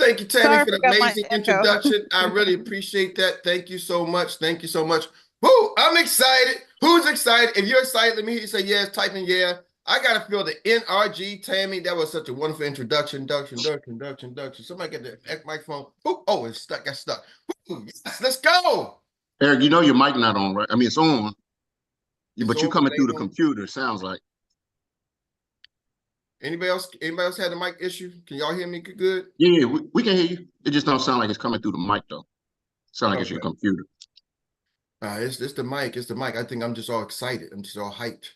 thank you, Tammy, Sorry, I for the forgot my amazing echo. introduction. I really appreciate that. Thank you so much. Thank you so much. Woo, I'm excited. Who's excited? If you're excited, let me hear you say yes, type in yeah. I got to feel the NRG, Tammy. That was such a wonderful introduction. Somebody get the microphone. Ooh, oh, it's stuck. Got stuck. Ooh, yes, let's go. Eric, you know your mic not on, right? I mean, it's on, It's but you on, coming but it through ain't the on. computer, it sounds like. Anybody else? Anybody else had a mic issue? Can y'all hear me good? Yeah, we can hear you. It just don't sound like it's coming through the mic, though. Sound like it's your Okay. computer. It's the mic. It's the mic. I think I'm just all excited. I'm just all hyped.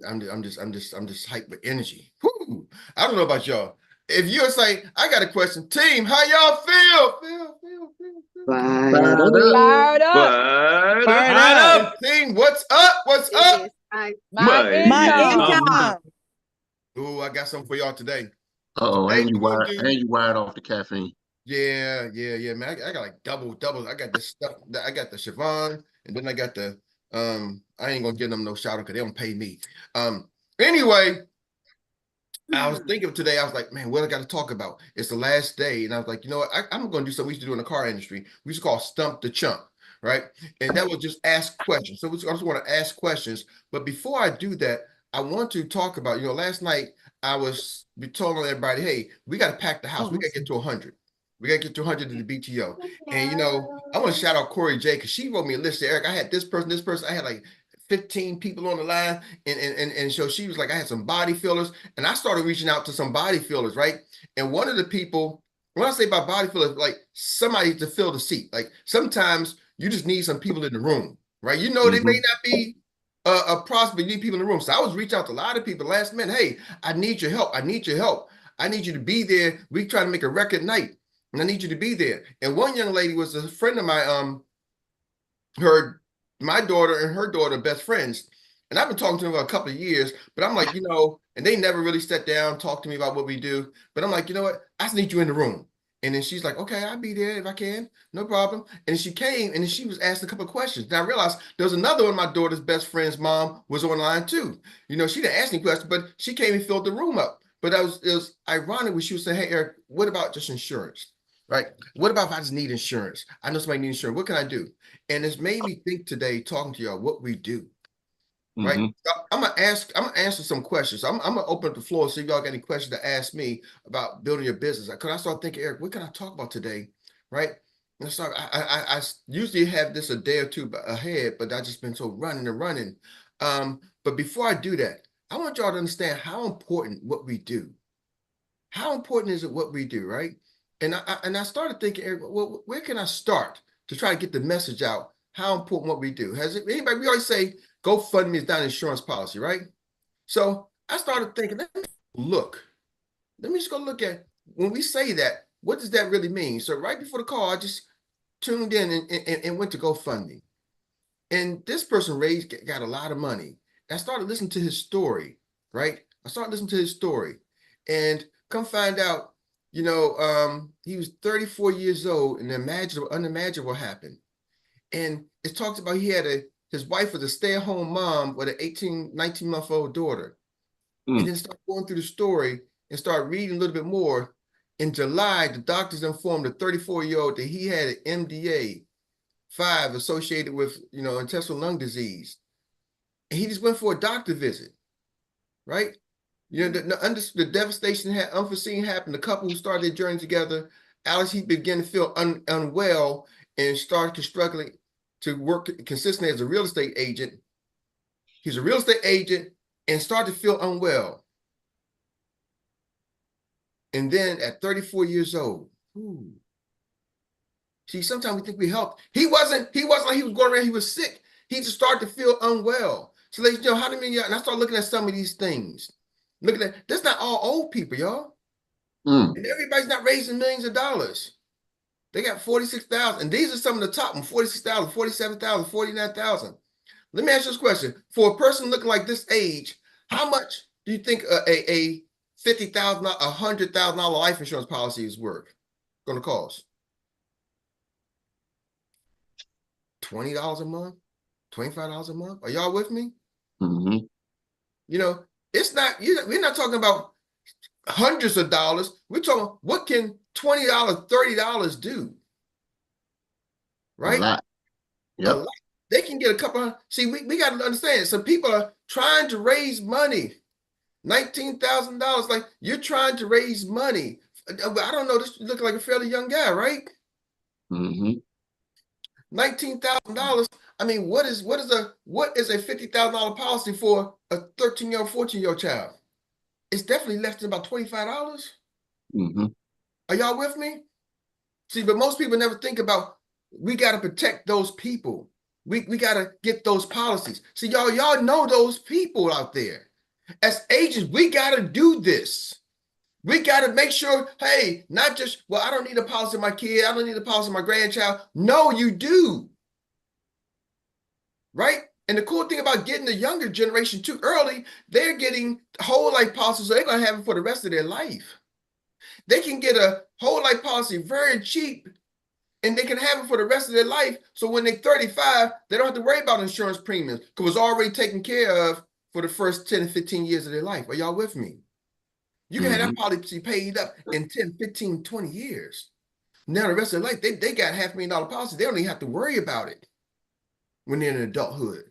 I'm just hyped with energy. Woo! I don't know about y'all. If you're saying, I got a question, team, how y'all feel? Fired up. Fired up. Fired up. Team, what's up? What's up? My income. Ooh, I got something for y'all today. Uh-oh, Today and you we're gonna wired, do. and you wired off the caffeine. Yeah, man. I got like double. I got this stuff. I got the Siobhan, and then I got the I ain't gonna give them no shout out because they don't pay me. Anyway, I was thinking today, I was like, man, what I got to talk about? It's the last day. And I was like, you know what? I'm going to do something we used to do in the car industry. We used to call Stump the Chump, right? And that was just ask questions. So I just want to ask questions. But before I do that, I want to talk about, last night I was telling everybody, hey, we got to pack the house. We got to get to 100. We got to get to 100 in the BTO. And, I want to shout out Corey J because she wrote me a list there. Eric, I had this person. I had like 15 people on the line. And so she was like, I had some body fillers. And I started reaching out to some body fillers, right? And one of the people, when I say about body fillers, like somebody to fill the seat. Like sometimes you just need some people in the room, right? They may not be a prospect, you need people in the room. So I was reaching out to a lot of people last minute. Hey, I need your help. I need you to be there. We trying to make a record night. And I need you to be there. And one young lady was a friend of my daughter and her daughter best friends. And I've been talking to them for a couple of years, but I'm like, and they never really sat down, talked to me about what we do. But I'm like, you know what? I just need you in the room. And then she's like, okay, I'll be there if I can, no problem. And she came and then she was asked a couple of questions. And I realized there was another one of my daughter's best friend's mom was online too. She didn't ask any questions, but she came and filled the room up. But it was ironic when she was saying, hey, Eric, what about just insurance? Right? What about if I just need insurance? I know somebody needs insurance. What can I do? And it's made me think today, talking to y'all, what we do. Right. I'm gonna answer some questions. I'm gonna open up the floor, see if y'all got any questions to ask me about building your business. Because I start thinking, Eric, what can I talk about today? Right. And so I usually have this a day or two ahead, but I've just been so running. But before I do that, I want y'all to understand how important what we do. How important is it what we do, right? And I started thinking, Eric, well, where can I start to try to get the message out? How important what we do? Anybody? We always say GoFundMe is not an insurance policy, right? So I started thinking, let me just go look at when we say that, what does that really mean? So right before the call, I just tuned in and went to GoFundMe. And this person got a lot of money. I started listening to his story, right? And come find out, he was 34 years old and unimaginable happened. And it talks about his wife was a stay-at-home mom with an 19-month-old daughter. And then start going through the story and start reading a little bit more. In July, the doctors informed the 34-year-old that he had an MDA 5 associated with, intestinal lung disease. And he just went for a doctor visit, right? The devastation had unforeseen happened. The couple who started their journey together, Alex, he began to feel unwell and started struggling to work consistently as a real estate agent. He's a real estate agent and started to feel unwell. And then at 34 years old, see, sometimes we think we helped. He wasn't like he was going around, he was sick. He just started to feel unwell. So ladies and gentlemen, how many of y'all, and I started looking at some of these things. Look at that. That's not all old people, y'all. And everybody's not raising millions of dollars. They got 46,000. And these are some of the top ones, 46,000, 47,000, 49,000. Let me ask you this question. For a person looking like this age, how much do you think a $50,000, $100,000 life insurance policy is worth? Going to cost $20 a month, $25 a month. Are y'all with me? It's not. We're not talking about hundreds of dollars. We're talking, what can $20, $30 do? A Right? lot. A Yep. lot. They can get a couple of, see, we got to understand, some people are trying to raise money. $19,000, like you're trying to raise money. I don't know, this looking like a fairly young guy, right? Mm-hmm. $19,000. I mean, what is a $50,000 policy for a 13-year-old, 14-year-old child? It's definitely less than about $25. Mm-hmm. Are y'all with me? See, but most people never think about, we got to protect those people. We got to get those policies. See, y'all know those people out there. As agents, we got to do this. We got to make sure, hey, not just, well, I don't need a policy for my kid. I don't need a policy for my grandchild. No, you do. Right? And the cool thing about getting the younger generation too early, they're getting whole life policies, so they're going to have it for the rest of their life. They can get a whole life policy very cheap, and they can have it for the rest of their life. So when they're 35, they don't have to worry about insurance premiums because it's already taken care of for the first 10 to 15 years of their life. Are y'all with me? You can have that policy paid up in 10, 15, 20 years. Now the rest of their life, they got $500,000 policy. They don't even have to worry about it when they're in adulthood.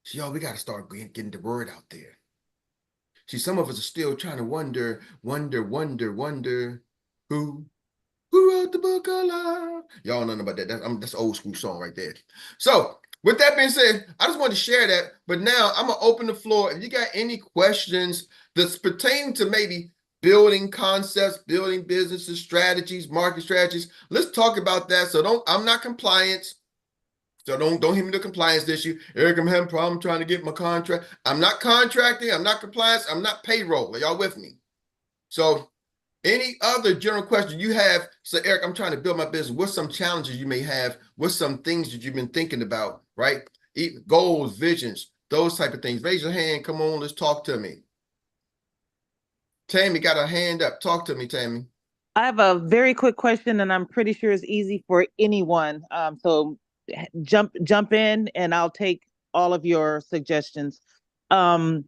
So y'all, we got to start getting the word out there. See, some of us are still trying to wonder who wrote the book of life. Y'all know about that. That's an old school song right there. So with that being said, I just wanted to share that. But now I'm going to open the floor. If you got any questions that's pertaining to maybe building concepts, building businesses, strategies, market strategies, let's talk about that. So I'm not compliance. So don't hit me the compliance issue. Erik, I'm having a problem trying to get my contract. I'm not contracting. I'm not compliance. I'm not payroll. Are y'all with me? So any other general question you have? So Erik, I'm trying to build my business. What's some challenges you may have? What's some things that you've been thinking about, right? Goals, visions, those type of things. Raise your hand. Come on, let's talk to me. Tammy got her hand up. Talk to me, Tammy. I have a very quick question, and I'm pretty sure it's easy for anyone. So jump in, and I'll take all of your suggestions. I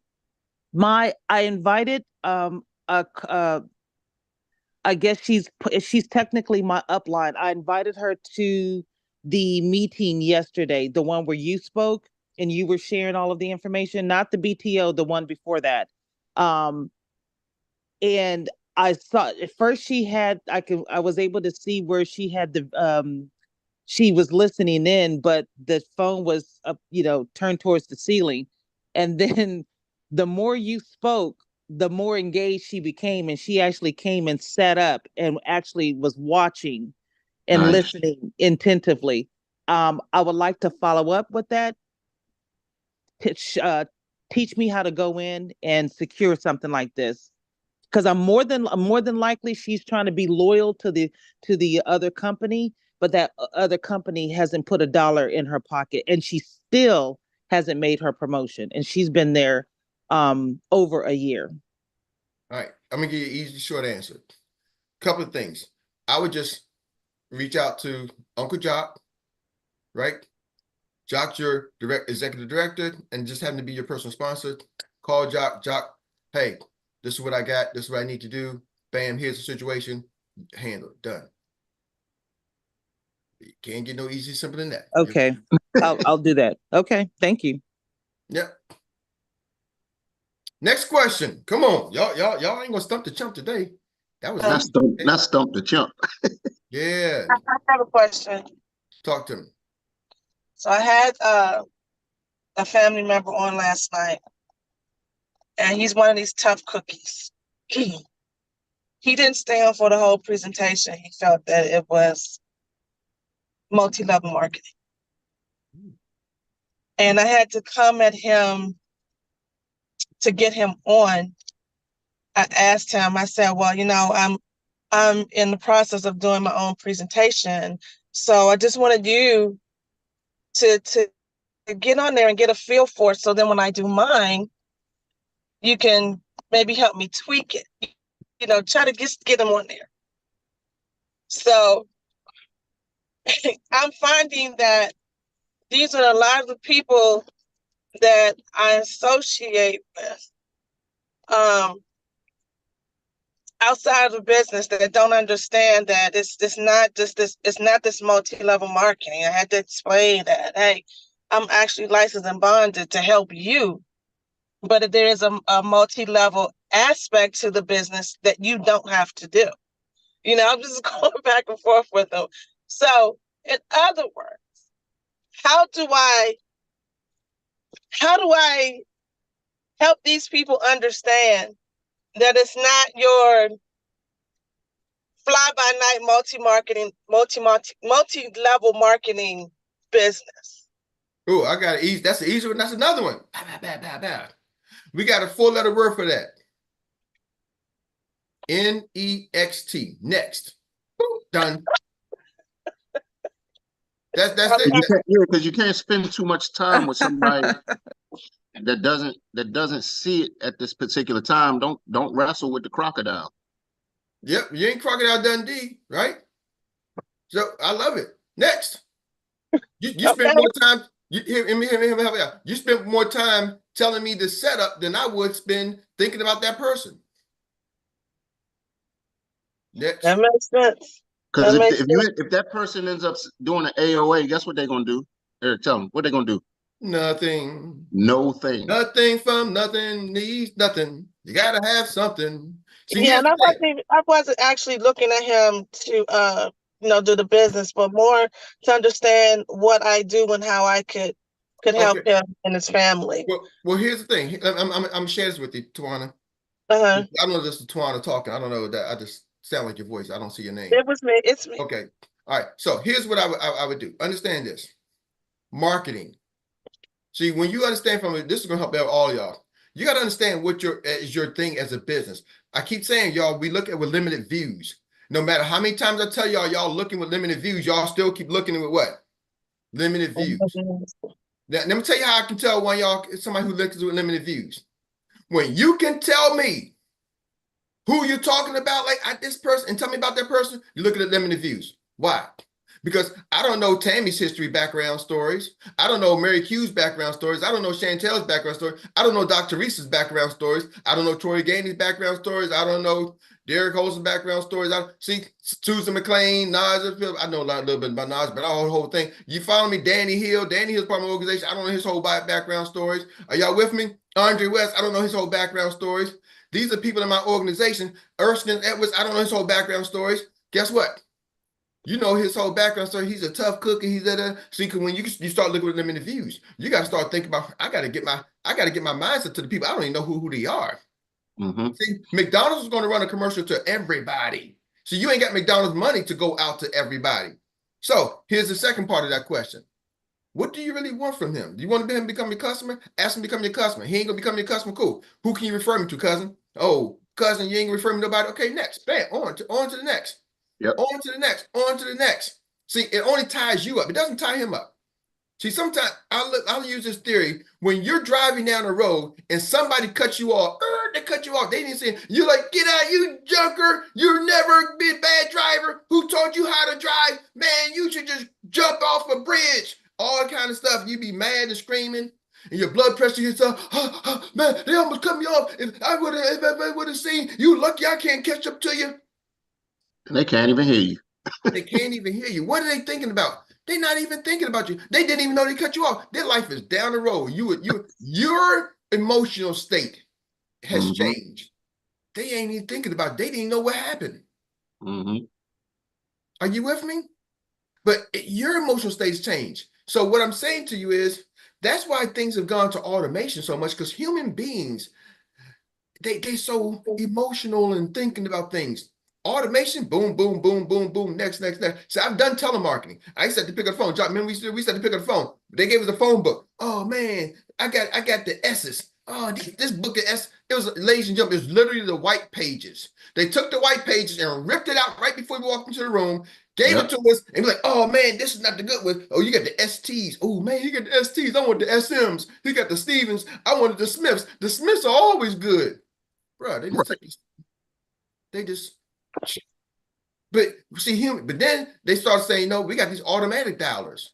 invited I guess she's technically my upline. I invited her to the meeting yesterday, the one where you spoke and you were sharing all of the information, not the BTO, the one before that. Um, and I saw at first I was able to see where she had she was listening in, but the phone was up, turned towards the ceiling. And then the more you spoke, the more engaged she became, and she actually came and sat up and actually was watching and listening attentively. I would like to follow up with that. Teach me how to go in and secure something like this, because I'm more than likely she's trying to be loyal to the other company, but that other company hasn't put a dollar in her pocket, and she still hasn't made her promotion, and she's been there over a year. All right, I'm gonna give you an easy, short answer. Couple of things. I would just reach out to Uncle Jock, right? Jock's your executive director, and just happen to be your personal sponsor. Call Jock. Jock, hey, this is what I got. This is what I need to do. Bam, here's the situation. Handle it. Done. You can't get no easy, simple than that. Okay, I'll do that. Okay, thank you. Yep. Next question. Come on, y'all ain't gonna stump the chump today. That was not stump the chump. Yeah. I have a question. Talk to me. So I had a family member on last night, and he's one of these tough cookies. He didn't stay on for the whole presentation. He felt that it was multi-level marketing. And I had to come at him to get him on. I asked him, I said, well, I'm in the process of doing my own presentation. So I just wanted you to get on there and get a feel for it. So then when I do mine, you can maybe help me tweak it, try to get them on there. So I'm finding that these are a lot of the people that I associate with. outside of the business that don't understand that it's not just this, it's not this multi-level marketing. I had to explain that, hey, I'm actually licensed and bonded to help you, but there is a multi-level aspect to the business that you don't have to do. You know, I'm just going back and forth with them. So in other words, how do I help these people understand that it's not your fly-by-night multi-level marketing business? Oh, I got it. Easy. That's the easy one. That's another one. We got a 4-letter word for that. Next. Next. Boom, done. That's Okay. it. Because you can't spend too much time with somebody that doesn't see it at this particular time. Don't wrestle with the crocodile. Yep, you ain't Crocodile Dundee, right? So I love it. Next. You spend Okay. more time. Hear me help you out. You spend more time telling me the setup than I would spend thinking about that person. Next. That makes sense. Because That makes if that person ends up doing an AOA, guess what they're gonna do? Eric, tell them what they're gonna do. Nothing. No thing. Nothing from nothing needs nothing. You gotta have something. See, Yeah, here's and the thing. I wasn't actually looking at him to do the business, but more to understand what I do and how I could help Okay. him and his family. Well, here's the thing. I'm sharing this with you, Tawana. Uh-huh. I don't know if this is Tawana talking. I don't know that. I just sound like your voice. I don't see your name. It was me. It's me. Okay. All right. So here's what I would do. Understand this. Marketing. See, when you understand from it, this is gonna help out all y'all. You got to understand what is your thing as a business. I keep saying, y'all, we look at with limited views. No matter how many times I tell y'all looking with limited views, y'all still keep looking with what? Limited views. Now, let me tell you how I can tell when y'all somebody who looks with limited views. When you can tell me who you're talking about, like at this person, and tell me about that person, you look at the limited views. Why? Because I don't know Tammy's history background stories. I don't know Mary Q's background stories. I don't know Chantel's background story. I don't know Dr. Reese's background stories. I don't know Troy Gainey's background stories. I don't know Derek Holmes' background stories. I see Susan McLean, Nas. I know a little bit about Nas, but the whole thing. You follow me? Danny Hill. Danny Hill's part of my organization. I don't know his whole background stories. Are y'all with me? Andre West. I don't know his whole background stories. These are people in my organization. Erskine Edwards. I don't know his whole background stories. Guess what? You know his whole background story. He's a tough cookie. He's at a see. When you start looking at them in the views, you got to start thinking about. I got to get my mindset to the people. I don't even know who they are. Mm-hmm. See, McDonald's is going to run a commercial to everybody. So you ain't got McDonald's money to go out to everybody. So here's the second part of that question. What do you really want from him? Do you want him to become your customer? Ask him to become your customer. He ain't gonna become your customer. Cool. Who can you refer me to, cousin? Oh, cousin, you ain't gonna refer me to nobody. Okay, next. Bam. On to the next. Yep. On to the next. On to the next. See, it only ties you up. It doesn't tie him up. See, sometimes I'll use this theory. When you're driving down the road and somebody cuts you off, they cut you off. They didn't say, you're like, get out, you junker. You've never been a bad driver. Who taught you how to drive? Man, you should just jump off a bridge. All that kind of stuff. You be mad and screaming. And your blood pressure hits up. Man, they almost cut me off. If I would have seen you, lucky I can't catch up to you. And they can't even hear you. They can't even hear you. What are they thinking about? They're not even thinking about you. They didn't even know they cut you off. Their life is down the road. Your emotional state has changed. They ain't even thinking about it. They didn't even know what happened. Are you with me? But your emotional state's changed. So what I'm saying to you is that's why things have gone to automation so much, because human beings, they so emotional and thinking about things. Automation, boom, boom, boom, boom, boom, next. So I've done telemarketing. I used to have to pick up the phone. Remember, we used to have to pick up the phone. They gave us a phone book. Oh man, I got the S's. Oh, this book of S, it was, ladies and gentlemen, it was literally the white pages. They took the white pages and ripped it out right before we walked into the room, gave it to us, and be like, oh man, this is not the good one. Oh, you got the STs. Oh man, you got the STs. I want the SMs. You got the Stevens. I wanted the Smiths. The Smiths are always good. Bro, they just but see him, but then they start saying, no, we got these automatic dialers.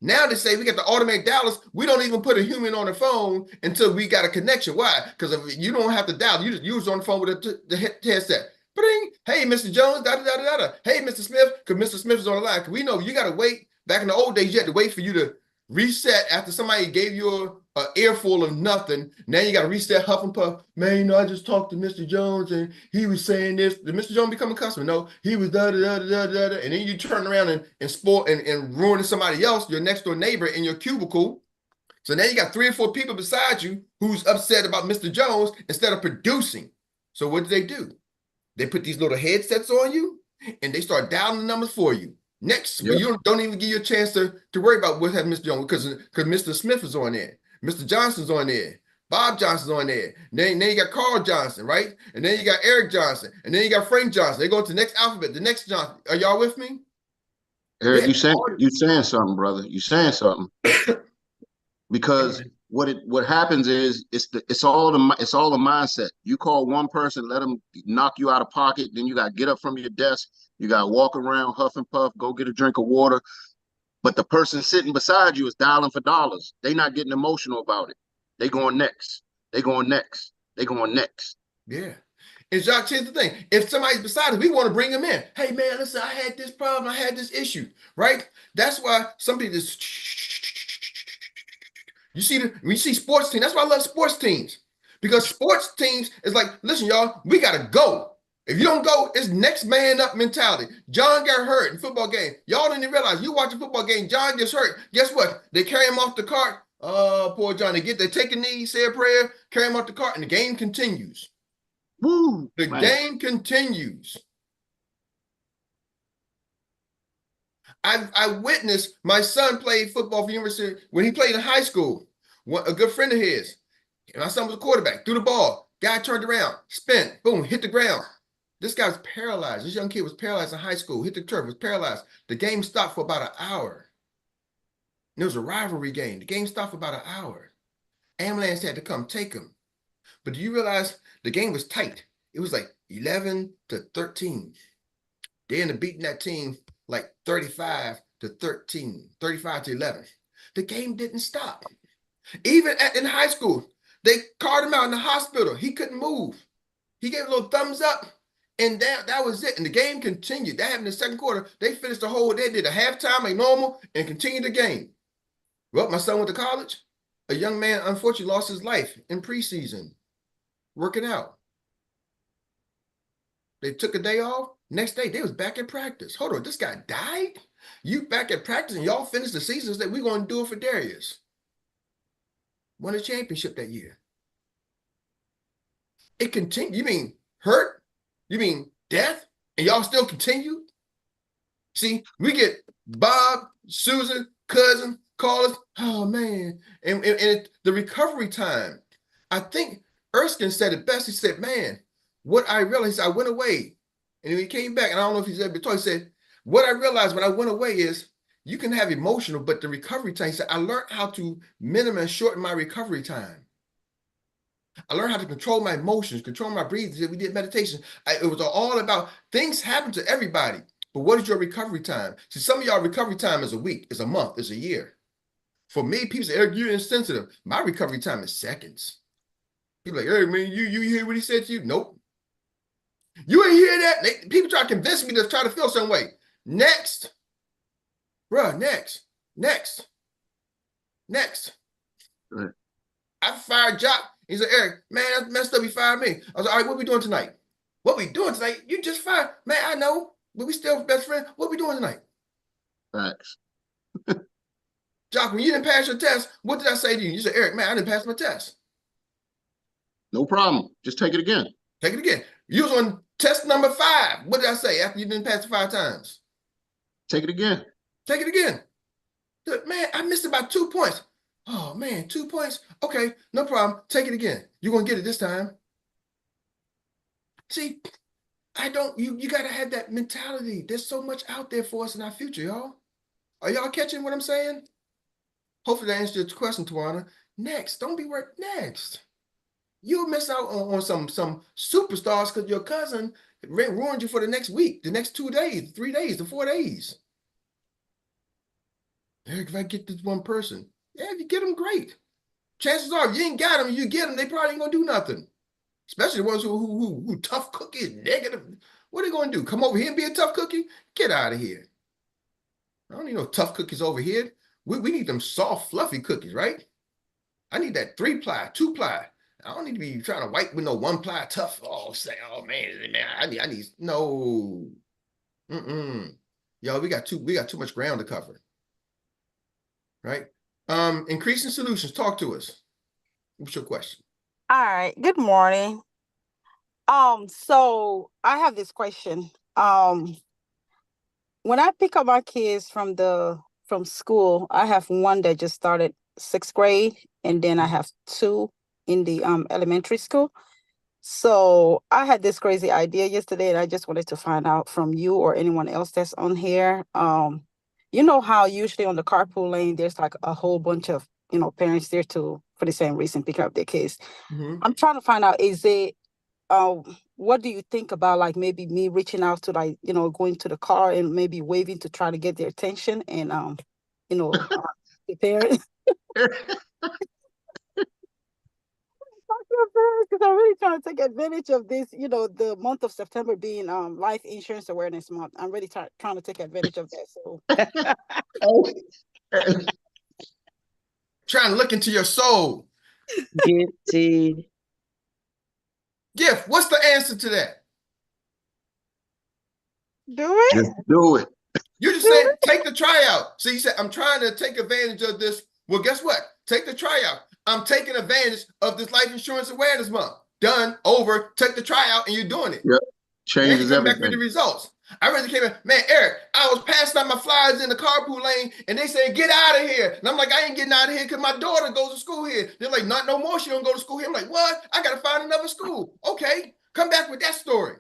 Now they say we got the automatic dialers. We don't even put a human on the phone until we got a connection. Why? Because if you don't have to dial, you just use on the phone with the headset. Bring, hey, Mr. Jones, da da da da da. Hey, Mr. Smith, because Mr. Smith is on the line. Because we know you got to wait. Back in the old days, you had to wait for you to reset after somebody gave you a earful of nothing. Now you got to reset, huff and puff. Man, you know, I just talked to Mr. Jones and he was saying this. Did Mr. Jones become a customer? No, he was da da da da da da. And then you turn around and spoil and ruin somebody else, your next door neighbor in your cubicle. So now you got 3 or 4 people beside you who's upset about Mr. Jones instead of producing. So what do? They put these little headsets on you and they start dialing the numbers for you. Next, but you don't even give you a chance to worry about what happened, Mr. Jones, because Mr. Smith is on there, Mr. Johnson's on there, Bob Johnson's on there. Then you got Carl Johnson, right? And then you got Erik Johnson, and then you got Frank Johnson. They go to the next alphabet, the next Johnson. Are y'all with me? Erik, you saying something, brother. You saying something. Because what happens is it's all the mindset. You call one person, let them knock you out of pocket, then you got to get up from your desk, you got to walk around, huff and puff, go get a drink of water. But the person sitting beside you is dialing for dollars. They not getting emotional about it. They going next. They going next. They going next. Yeah. And Jacques, here's the thing. If somebody's beside us, we want to bring them in. Hey, man, listen, I had this problem. I had this issue, right? That's why some people just... we see sports teams. That's why I love sports teams. Because sports teams is like, listen, y'all, we got to go. If you don't go, it's next man up mentality. John got hurt in football game. Y'all didn't even realize you watch a football game, John gets hurt. Guess what? They carry him off the cart. Oh, poor John. They take a knee, say a prayer, carry him off the cart, and the game continues. Woo, the game continues. I witnessed my son play football for the university when he played in high school. A good friend of his, and my son was a quarterback, threw the ball. Guy turned around, spin, boom, hit the ground. This guy was paralyzed. This young kid was paralyzed in high school, hit the turf, was paralyzed. The game stopped for about an hour. And it was a rivalry game. The game stopped for about an hour. Ambulance had to come take him. But do you realize the game was tight? It was like 11-13. They ended up beating that team like 35-13, 35-11. The game didn't stop. Even in high school, they carted him out in the hospital. He couldn't move. He gave a little thumbs up, and that was it. And the game continued. That happened in the second quarter. They finished they did a halftime like normal and continued the game. Well, my son went to college. A young man, unfortunately, lost his life in preseason, working out. They took a day off. Next day, they was back at practice. Hold on, this guy died? You back at practice and y'all finished the season that we're going to do it for Darius. Won a championship that year. It continued. You mean hurt? You mean death? And y'all still continue? See, we get Bob, Susan, cousin, callers. Oh, man. And the recovery time. I think Erskine said it best. He said, man, what I realized, I went away. And he came back, and I don't know if he said it before, he said, what I realized when I went away is you can have emotional, but the recovery time, he said, I learned how to minimize, shorten my recovery time. I learned how to control my emotions, control my breathing. We did meditation. It was all about things happen to everybody. But what is your recovery time? See, some of y'all recovery time is a week, is a month, is a year. For me, people say, Eric, you're insensitive. My recovery time is seconds. People like, Eric, man, you hear what he said to you? Nope. You ain't hear that? People try to convince me to try to feel some way. Next. Bruh, next. Right. I fired Jock. He said, Eric, man, that's messed up. He fired me. I was like, all right, what we doing tonight? What we doing tonight? You just fired. Man, I know, but we still best friends. What we doing tonight? Thanks. Jock, when you didn't pass your test, what did I say to you? You said, Eric, man, I didn't pass my test. No problem. Just take it again. Take it again. You was on test number 5. What did I say after you didn't pass it 5 times? Take it again. Take it again. Man, I missed about 2 points. Oh, man, 2 points? Okay, no problem. Take it again. You're going to get it this time. See, you got to have that mentality. There's so much out there for us in our future, y'all. Are y'all catching what I'm saying? Hopefully that answers your question, Tawana. Next, don't be worried. Next. You'll miss out on some superstars because your cousin ruined you for the next week, the next 2 days, 3 days, the 4 days. Eric, if I get this one person, yeah, if you get them, great. Chances are, if you ain't got them, you get them, they probably ain't going to do nothing. especially the ones who tough cookies, negative. What are they going to do? Come over here and be a tough cookie? Get out of here. I don't need no tough cookies over here. We need them soft, fluffy cookies, right? I need that 3-ply, 2-ply. I don't need to be trying to wipe with no 1-ply tough. Oh, say, oh man, I need no. Yo, we got too much ground to cover. Right? Increasing solutions. Talk to us. What's your question? All right. Good morning. So I have this question. When I pick up my kids from school, I have one that just started 6th grade, and then I have 2 in the elementary school. So I had this crazy idea yesterday, and I just wanted to find out from you or anyone else that's on here. You know how usually on the carpool lane, there's like a whole bunch of, parents there too for the same reason, pick up their kids. I'm trying to find out, what do you think about like maybe me reaching out to like, going to the car and maybe waving to try to get their attention and, the parents. Because I'm really trying to take advantage of this, the month of September being Life Insurance Awareness Month. I'm really trying to take advantage of that. So trying to look into your soul. Gift, what's the answer to that? Do it. Just do it. You just said take the tryout. So you said, I'm trying to take advantage of this. Well, guess what? Take the tryout. I'm taking advantage of this Life Insurance Awareness Month. Done, over, take the tryout, and you're doing it. Yep. Changes everything. Back with the everything. results. I really came in, man, Eric, I was passing out my flyers in the carpool lane, and they said, get out of here. And I'm like, I ain't getting out of here because my daughter goes to school here. They're like, not no more, she don't go to school here. I'm like, what? I got to find another school. Okay, come back with that story.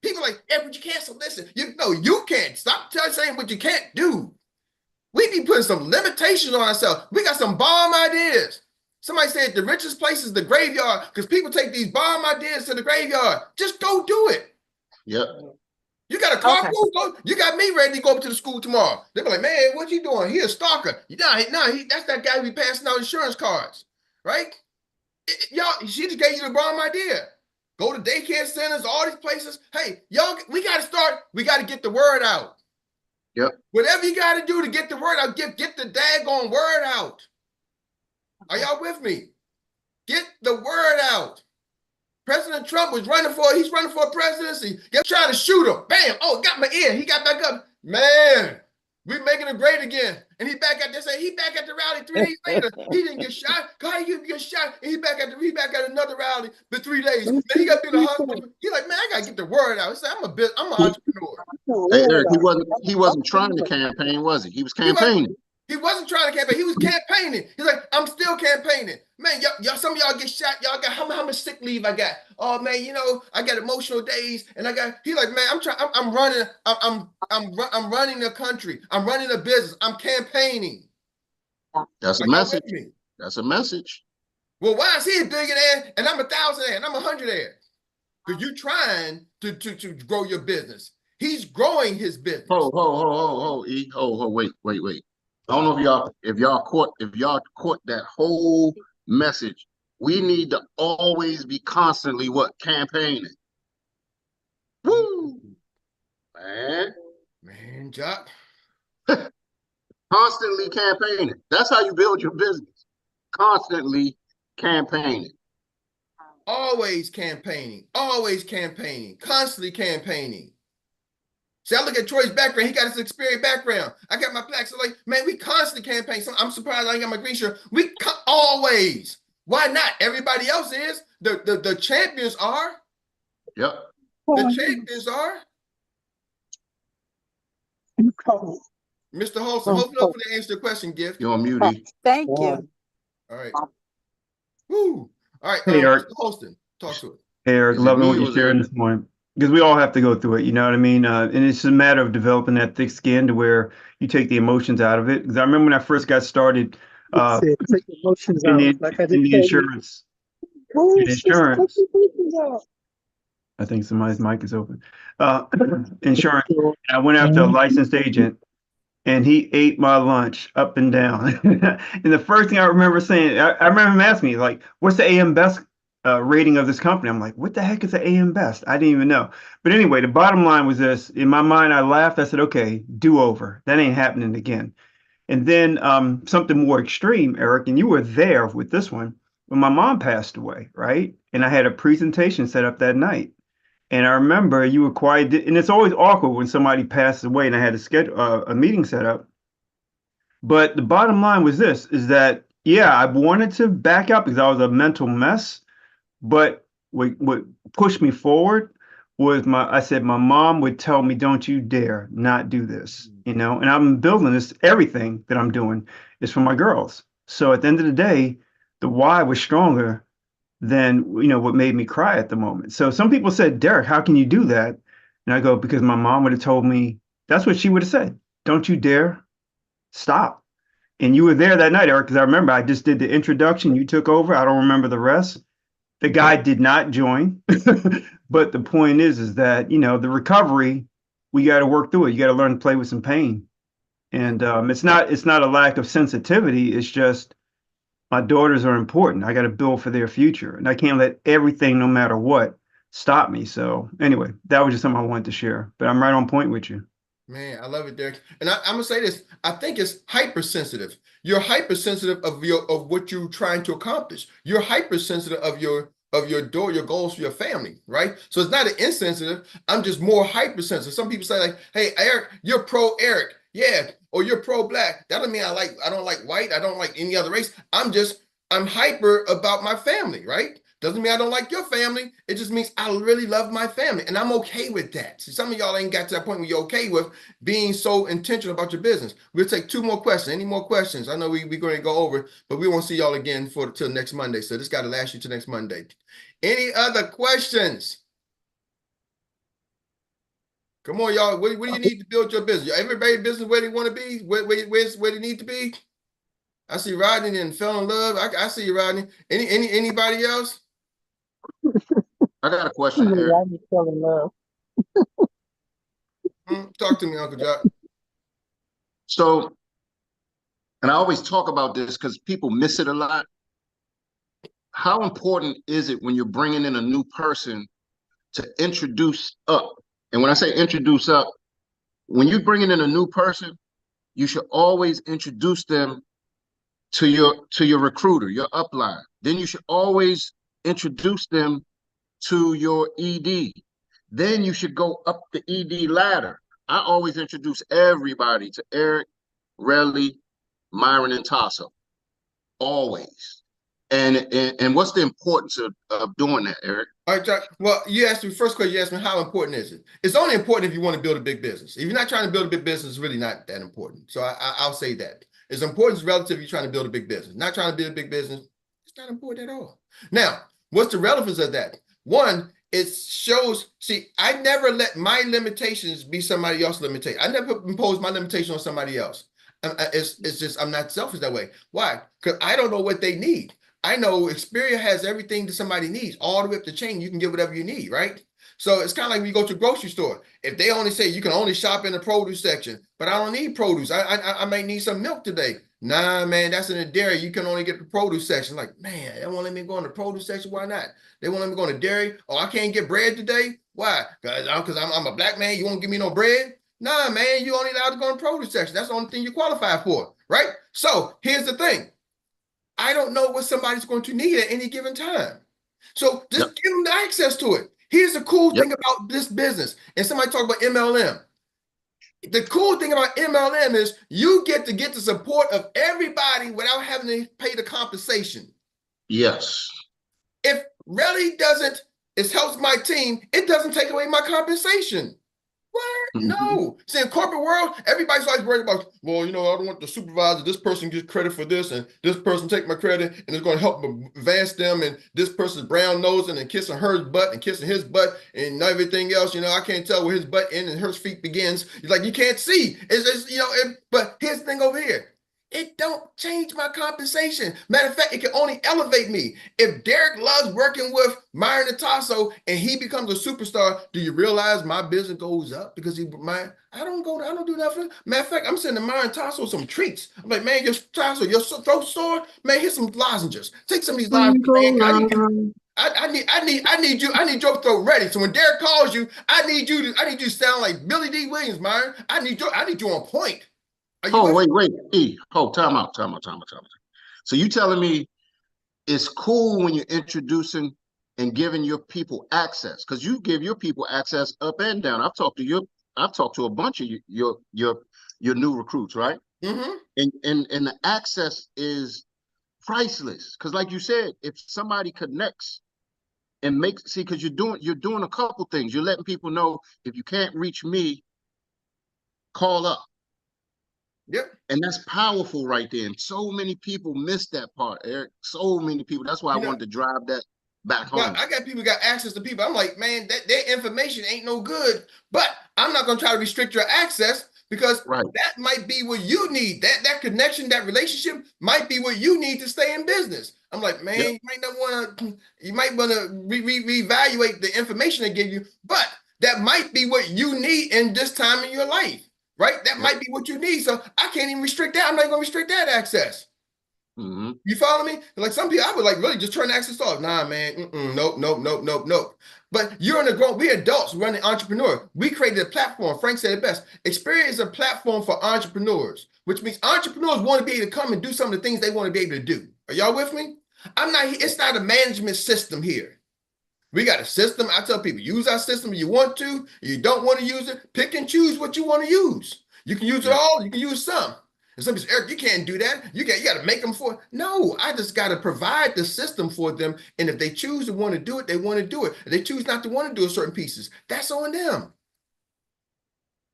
People are like, Eric, but you can't, so listen. You can't. Stop saying what you can't do. We be putting some limitations on ourselves. We got some bomb ideas. Somebody said the richest place is the graveyard because people take these bomb ideas to the graveyard. Just go do it. Yep. You got a carpool? Okay. You got me ready to go up to the school tomorrow. They be like, man, what you doing? He a stalker. That's that guy who be passing out insurance cards, right? She just gave you the bomb idea. Go to daycare centers, all these places. Hey, y'all, we got to start. We got to get the word out. Yep. Whatever you got to do to get the word out, get the daggone word out. Are y'all with me? Get the word out. President Trump was he's running for presidency. They're trying to shoot him. Bam. Oh, got my ear. He got back up. Man, we're making it great again. And he back at he back at the rally 3 days later. He didn't get shot. God, he get shot. And he back at another rally for 3 days. Then he got to the hospital. He like, man, I gotta get the word out. He said, I'm an entrepreneur. Hey, Eric, he wasn't trying to campaign, was he? He was campaigning. He wasn't trying to campaign. He was campaigning. He's like, I'm still campaigning. Man, y'all, some of y'all get shot. Y'all got how much sick leave I got? Oh man, I got emotional days, and he like, man, I'm running the country. I'm running a business. I'm campaigning. That's a message. That's a message. Well, why is he a billionaire and I'm 1,000 and I'm 100 there? Because you're trying to grow your business. He's growing his business. Wait. I don't know if y'all caught that whole message. We need to always be constantly campaigning. Woo, man, Jock. Constantly campaigning. That's how you build your business. Constantly campaigning. Always campaigning. Always campaigning. Constantly campaigning. See, I look at Troy's background. He got his experience background. I got my plaque. So like, man, we constantly campaign. So I'm surprised I ain't got my green shirt. We always. Why not? Everybody else is. The champions are. Yep. The champions are. Mr. Holston, hopefully they answer the question, Gift. You're on mute. Thank you. All right. Woo. All right. Hey, Eric. Mr. Holston, talk to it. Hey, Eric, loving what you're sharing this morning. Because we all have to go through it, you know what I mean? And it's a matter of developing that thick skin to where you take the emotions out of it. Because I remember when I first got started take the emotions in out, the insurance. I think somebody's mic is open. Insurance. I went after a licensed agent, and he ate my lunch up and down. And the first thing I remember saying, I remember him asking me, like, what's the AM best rating of this company. I'm like, what the heck is an AM Best? I didn't even know. But anyway, the bottom line was this. In my mind, I laughed. I said, okay, do over. That ain't happening again. And then something more extreme, Eric, and you were there with this one when my mom passed away, right? And I had a presentation set up that night. And I remember you were quiet, and it's always awkward when somebody passes away, and I had to schedule a meeting set up. But the bottom line was this, is that, yeah, I wanted to back up because I was a mental mess. But what pushed me forward was I said, my mom would tell me, don't you dare not do this, you know, and I'm building this, everything that I'm doing is for my girls. So at the end of the day, the why was stronger than, you know, what made me cry at the moment. So some people said, Derek, how can you do that? And I go, because my mom would have told me, that's what she would have said. Don't you dare stop. And you were there that night, Eric, because I remember I just did the introduction. You took over. I don't remember the rest. The guy did not join. But the point is that, you know, the recovery, we got to work through it. You got to learn to play with some pain. And it's not a lack of sensitivity. It's just my daughters are important. I got to build for their future. And I can't let everything, no matter what, stop me. So anyway, that was just something I wanted to share. But I'm right on point with you. Man, I love it, Derek. And I'm gonna say this. I think it's hypersensitive. You're hypersensitive of what you're trying to accomplish. You're hypersensitive of your goals for your family, right? So it's not an insensitive. I'm just more hypersensitive. Some people say like, "Hey, Eric, you're pro Eric, yeah, or you're pro black." That doesn't mean I don't like white. I don't like any other race. I'm hyper about my family, right? Doesn't mean I don't like your family. It just means I really love my family, and I'm okay with that. See, some of y'all ain't got to that point where you're okay with being so intentional about your business. We'll take 2 more questions. Any more questions? I know we're going to go over, but we won't see y'all again till next Monday. So this got to last you till next Monday. Any other questions? Come on, y'all. What do you need to build your business? Everybody business where they want to be, where they need to be. I see Rodney and fell in love. I see you, Rodney. Anybody else? I got a question, Eric. I fell in love. Talk to me, Uncle Jock. So, and I always talk about this because people miss it a lot. How important is it when you're bringing in a new person to introduce up? And when I say introduce up, when you're bringing in a new person, you should always introduce them to your recruiter, your upline. Then you should always introduce them to your ED. Then you should go up the ED ladder. I always introduce everybody to Erik, Relly, Myron, and Tasso. Always. And what's the importance of doing that, Erik? All right, Jack. Well, you asked me first question. You asked me how important is it? It's only important if you want to build a big business. If you're not trying to build a big business, it's really not that important. So I'll say that it's important relative. You're trying to build a big business. Not trying to build a big business. It's not important at all. Now, what's the relevance of that? One, it shows. See, I never let my limitations be somebody else's limitation. I never impose my limitation on somebody else. It's just I'm not selfish that way. Why? Because I don't know what they need. I know Xperia has everything that somebody needs, all the way up the chain. You can get whatever you need, right? So it's kind of like when you go to a grocery store. If they only say you can only shop in the produce section, but I don't need produce. I might need some milk today. Nah, man, that's in the dairy. You can only get the produce section. Like, man, they won't let me go in the produce section. Why not? They won't let me go in the dairy. Oh, I can't get bread today. Why? Because I'm a black man. You won't give me no bread. Nah, man, you only allowed to go in the produce section. That's the only thing you qualify for, right? So here's the thing. I don't know what somebody's going to need at any given time. So just give them the access to it. Here's the cool thing about this business. And somebody talk about MLM. The cool thing about MLM is you get the support of everybody without having to pay the compensation. Yes. If Relly it helps my team, it doesn't take away my compensation. What? No. See, in corporate world, everybody's always worried about, well, you know, I don't want the supervisor, this person gets credit for this, and this person take my credit, and it's going to help advance them, and this person's brown nosing and kissing her butt and kissing his butt and everything else. You know, I can't tell where his butt ends and her feet begins. It's like, you can't see. But here's the thing over here. It don't change my compensation. Matter of fact, it can only elevate me. If Derek loves working with Myron and Tasso and he becomes a superstar, do you realize my business goes up because I don't do nothing. Matter of fact, I'm sending Myron and Tasso some treats. I'm like, man, your throat sore, man, here's some lozenges. Take some of these lozenges, man. I need your throat ready. So when Derek calls you, I need you to sound like Billy D. Williams, man. I need you on point. Are you Oh, with wait. Time out. So you telling me it's cool when you're introducing and giving your people access, because you give your people access up and down. I've talked to a bunch of your new recruits, right? Mm-hmm. And the access is priceless. Because like you said, if somebody connects and makes, see, because you're doing a couple things. You're letting people know, if you can't reach me, call up. Yep. And that's powerful right there. And so many people miss that part, Eric. So many people. That's why I You know, wanted to drive that back home. I got people got access to people. I'm like, man, that their information ain't no good. But I'm not gonna try to restrict your access, because Right. that might be what you need. That connection, that relationship might be what you need to stay in business. I'm like, man, Yep. you might want to reevaluate the information they give you, but that might be what you need in this time in your life, right? That Yep. might be what you need. So I can't even restrict that. I'm not gonna restrict that access. Mm-hmm. You follow me? Like some people, I would like really just turn the access off. Nah, man. Nope. But you're in the grown, we adults running entrepreneur. We created a platform. Frank said it best. Xperts is a platform for entrepreneurs, which means entrepreneurs want to be able to come and do some of the things they want to be able to do. Are y'all with me? It's not a management system here. We got a system. I tell people, use our system if you want to. If you don't want to use it, pick and choose what you want to use. You can use it all, you can use some. And some people say, Eric, you can't do that. You got to make them for it. No, I just got to provide the system for them. And if they choose to want to do it, they want to do it. If they choose not to want to do certain pieces, that's on them.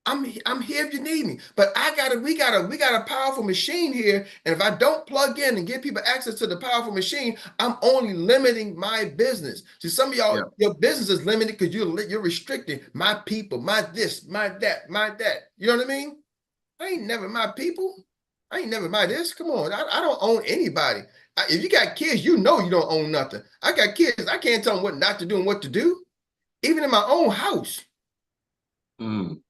I'm here if you need me. But we got a powerful machine here. And if I don't plug in and give people access to the powerful machine, I'm only limiting my business. See, some of y'all, your business is limited because you're restricting my people, my this, my that, my that. You know what I mean? I ain't never my people. I ain't never my this. Come on. I don't own anybody. If you got kids, you know you don't own nothing. I got kids. I can't tell them what not to do and what to do, even in my own house. Mm.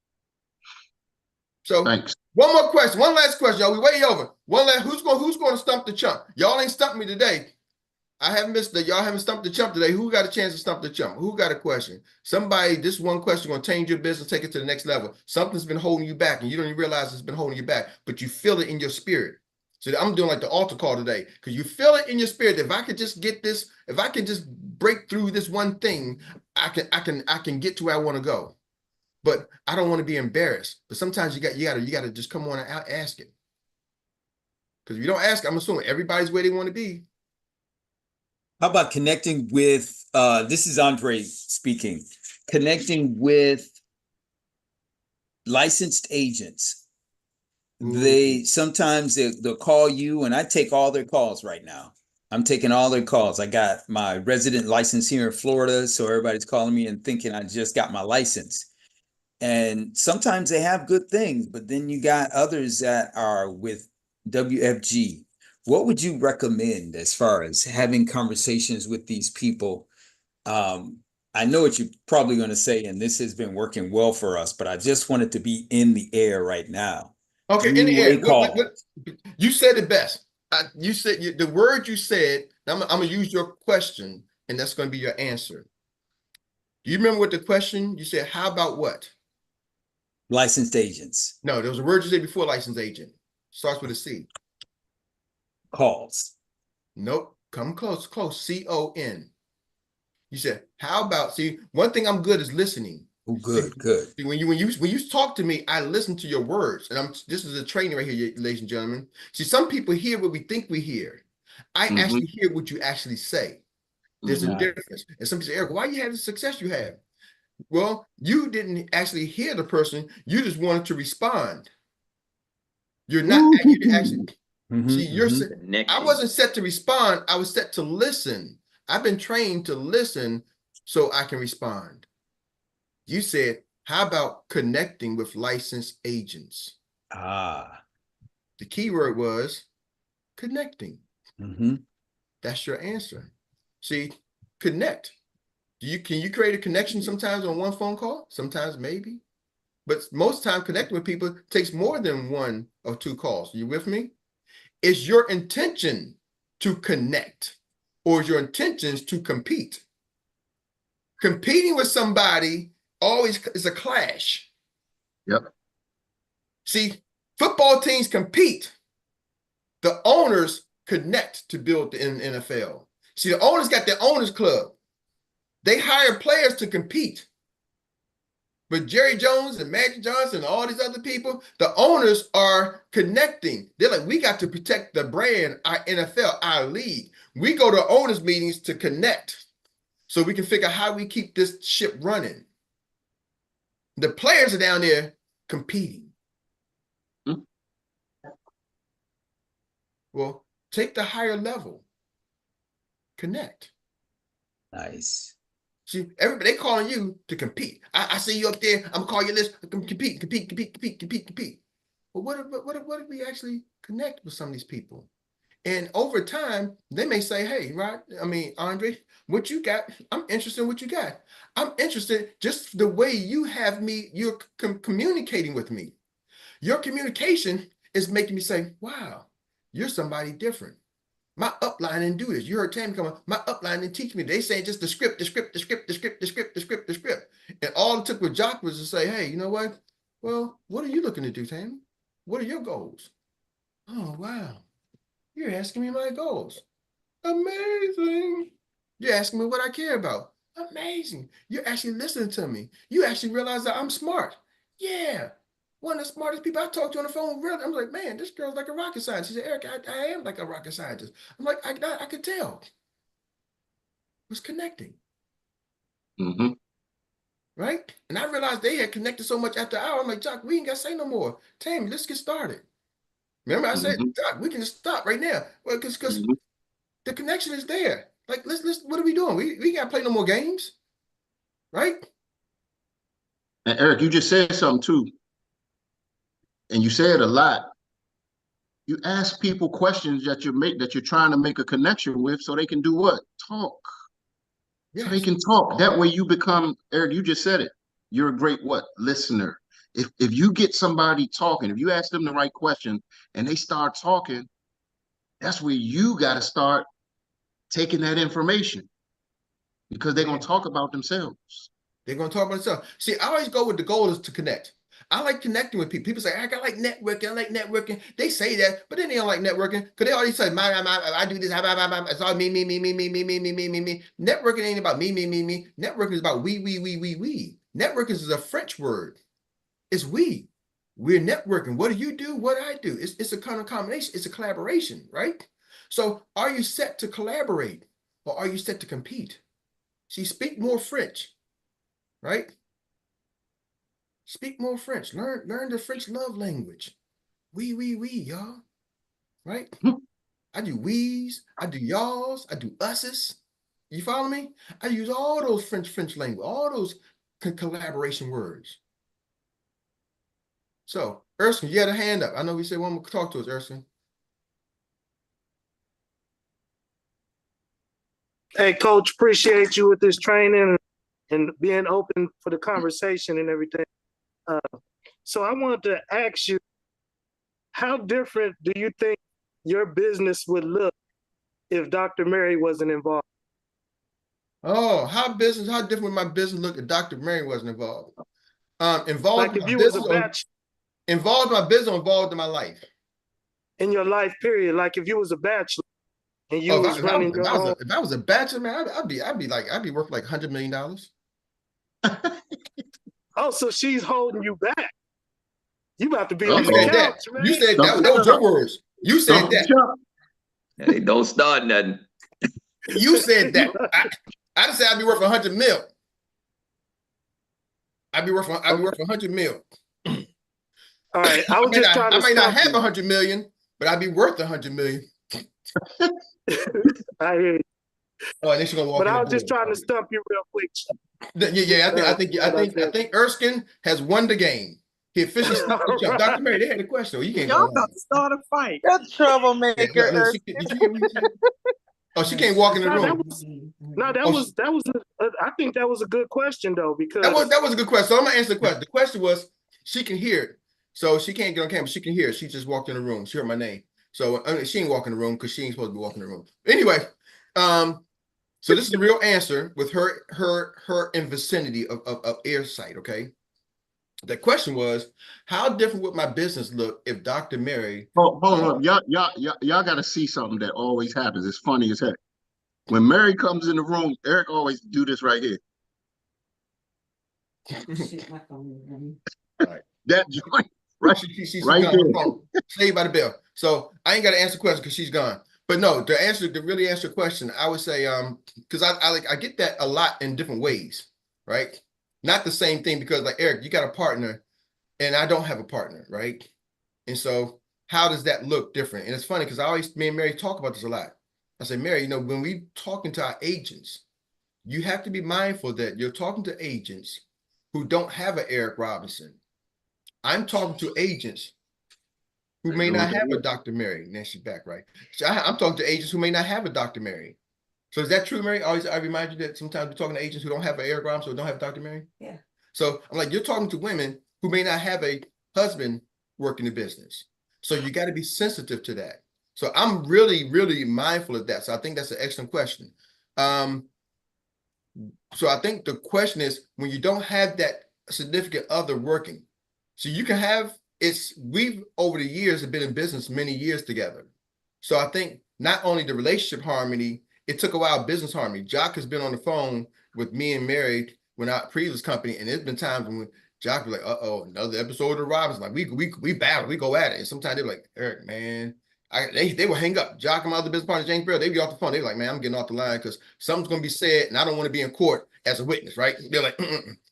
So Thanks. one more question, one last question, y'all. We way over. Who's going to stump the chump? Y'all ain't stumped me today. I haven't missed that. Y'all haven't stumped the chump today. Who got a chance to stump the chump? Who got a question? Somebody, this one question going to change your business, take it to the next level. Something's been holding you back, and you don't even realize it's been holding you back, but you feel it in your spirit. So I'm doing like the altar call today, because you feel it in your spirit. If I could just get this, if I can just break through this one thing, I can get to where I want to go. But I don't want to be embarrassed. But sometimes you got to just come on and ask it. Because if you don't ask, I'm assuming everybody's where they want to be. How about connecting with, this is Andre speaking, connecting with licensed agents. Sometimes they'll call you, and I take all their calls right now. I'm taking all their calls. I got my resident license here in Florida, so everybody's calling me and thinking I just got my license. And sometimes they have good things, but then you got others that are with WFG. What would you recommend as far as having conversations with these people? I know what you're probably going to say, and this has been working well for us, but I just want it to be in the air right now. Okay, in the air. You said it best. You said the word you said. I'm going to use your question, and that's going to be your answer. Do you remember what the question you said? How about what? Licensed agents. No, there was a word you said before licensed agent. Starts with a C. Calls. Nope. Come close. C-O-N. You said, how about, see, one thing I'm good is listening. Oh, good. See, when you talk to me, I listen to your words. And this is a training right here, ladies and gentlemen. See, some people hear what we think we hear. I actually hear what you actually say. There's a difference. And some people say, Eric, why you have the success you have? Well, you didn't actually hear the person. You just wanted to respond. You're not actually. See, I wasn't set to respond. I was set to listen. I've been trained to listen so I can respond. You said, how about connecting with licensed agents? The key word was connecting. That's your answer. See, connect. Can you create a connection sometimes on one phone call? Sometimes maybe. But most time connecting with people takes more than one or two calls. You with me? Is your intention to connect, or is your intentions to compete? competing with somebody always is a clash. Yep. See, football teams compete. The owners connect to build the NFL. See, the owners got their owners club. They hire players to compete. But Jerry Jones and Magic Johnson and all these other people, the owners are connecting. They're like, we got to protect the brand, our NFL, our league. We go to owners meetings to connect so we can figure out how we keep this ship running. The players are down there competing. Hmm. Well, take the higher level. Connect. Nice. See, everybody, they calling you to compete. I see you up there. I'm gonna call your list. Compete. But what if we actually connect with some of these people? And over time, they may say, hey, right? I mean, Andre, what you got? I'm interested in what you got. I'm interested just the way you have me, you're communicating with me. Your communication is making me say, wow, you're somebody different. My upline didn't do this. You heard Tammy come on. My upline didn't teach me. They saying just the script. And all it took with Jock was to say, hey, you know what? Well, what are you looking to do, Tammy? What are your goals? Oh, wow. You're asking me my goals. Amazing. You're asking me what I care about. Amazing. You're actually listening to me. You actually realize that I'm smart. Yeah. One of the smartest people I talked to on the phone, really, I'm like, man, this girl's like a rocket scientist. She said, Eric, I am like a rocket scientist. I'm like, I could tell. It was connecting. Mm-hmm. Right? And I realized they had connected so much after the hour. I'm like, Jock, we ain't got to say no more. Tammy, let's get started. Remember I said, Jock, we can just stop right now. Well, because the connection is there. Like, let's what are we doing? We got to play no more games. Right? And Eric, you just said something too. And you said a lot. You ask people questions that you're trying to make a connection with so they can do what? Talk. Yes. So they can talk. That way you become, Eric, you just said it. You're a great what? Listener. If you get somebody talking, if you ask them the right question and they start talking, that's where you got to start taking that information because they're going to talk about themselves. They're going to talk about themselves. See, I always go with the goal is to connect. I like connecting with people. People say, I like networking. I like networking. They say that, but then they don't like networking because they always say, I do this. It's all me. Networking ain't about me. Networking is about we. Networking is a French word. It's we. We're networking. What do you do? What I do? It's a kind of combination. It's a collaboration, right? So are you set to collaborate or are you set to compete? See, speak more French, right? Speak more French. Learn the French love language. We, y'all. Right? I do we's, I do y'all's, I do us's. You follow me? I use all those French language, all those collaboration words. So, Erskine, you had a hand up. I know we said one more talk to us, Erskine. Hey, Coach, appreciate you with this training and being open for the conversation and everything. So I wanted to ask you, how different do you think your business would look if Dr. Mary wasn't involved? Oh, how different would my business look if Dr. Mary wasn't involved? Involved Like in if my you was business a bachelor involved in my business or involved in my life? in your life period, like if you was a bachelor and you was running your own. If I was a bachelor, man, I'd be worth like $100 million. Oh, so she's holding you back. You about to be You on the said that. couch, man. You said that. That was your words. You said that. Hey, don't start nothing. You said that. I just said I'd be worth 100 mil. I'd be worth 100 mil. All right, I was just trying to. I might not have 100 million, but I'd be worth 100 million. I hear you. Oh, and then she's gonna walk. But I was just trying to stump you real quick. Yeah. I think Erskine has won the game. He officially stumped the jump. Dr. Mary, they had a question. You can't. Y'all about to start a fight. Good troublemaker. Yeah, did you hear what he said? Oh, she can't walk in the room. I think that was a good question though, because that was a good question. So I'm gonna answer the question. The question was, she can hear it, so she can't get on camera. She can hear it. She just walked in the room. She heard my name, so she ain't walking the room because she ain't supposed to be walking the room. Anyway, So this is the real answer with her in vicinity of Airsight, okay? The question was, how different would my business look if Dr. Mary Hold on, y'all got to see something that always happens. It's funny as heck. When Mary comes in the room, Eric always do this right here. Right. That joint, right, she's right gone. there. Phone. Saved by the bell. So I ain't got to answer the question because she's gone. But no, to really answer the question, I would say because I get that a lot in different ways, right? Not the same thing because like Eric, you got a partner and I don't have a partner, right? And so how does that look different? And it's funny because me and Mary talk about this a lot. I say, Mary, when we talking to our agents, you have to be mindful that you're talking to agents who don't have an Eric Robinson. I'm talking to agents who may not have a Dr. Mary. Now she's back, right? So I'm talking to agents who may not have a Dr. Mary. So is that true, Mary? I remind you that sometimes we're talking to agents who don't have an Eric Robinson or don't have Dr. Mary. Yeah. So I'm like, you're talking to women who may not have a husband working the business. So you got to be sensitive to that. So I'm really, really mindful of that. So I think that's an excellent question. So I think the question is when you don't have that significant other working, so you can have we've over the years have been in business many years together. So I think not only the relationship harmony, it took a while business harmony. Jock has been on the phone with me and Mary when our previous company, and there's been times when Jock was like, "Uh-oh, another episode of the Robinson." Like we battle, we go at it. And sometimes they're like, "Eric, man." They will hang up. Jock and my other business partner, James Bell, they be off the phone. They're like, "Man, I'm getting off the line because something's going to be said and I don't want to be in court as a witness," right? They're like,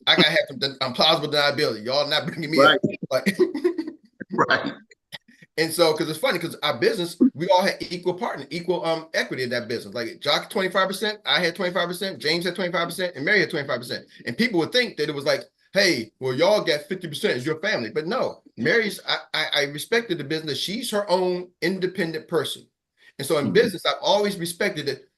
I got to have some plausible deniability. Y'all not bringing me up. Like, right. And so, because it's funny, because our business, we all had equal equity in that business. Like Jock 25%, I had 25%, James had 25%, and Mary had 25%. And people would think that it was like, hey, well, y'all got 50% as your family. But no, Mary's, I respected the business. She's her own independent person. And so in business, I've always respected it.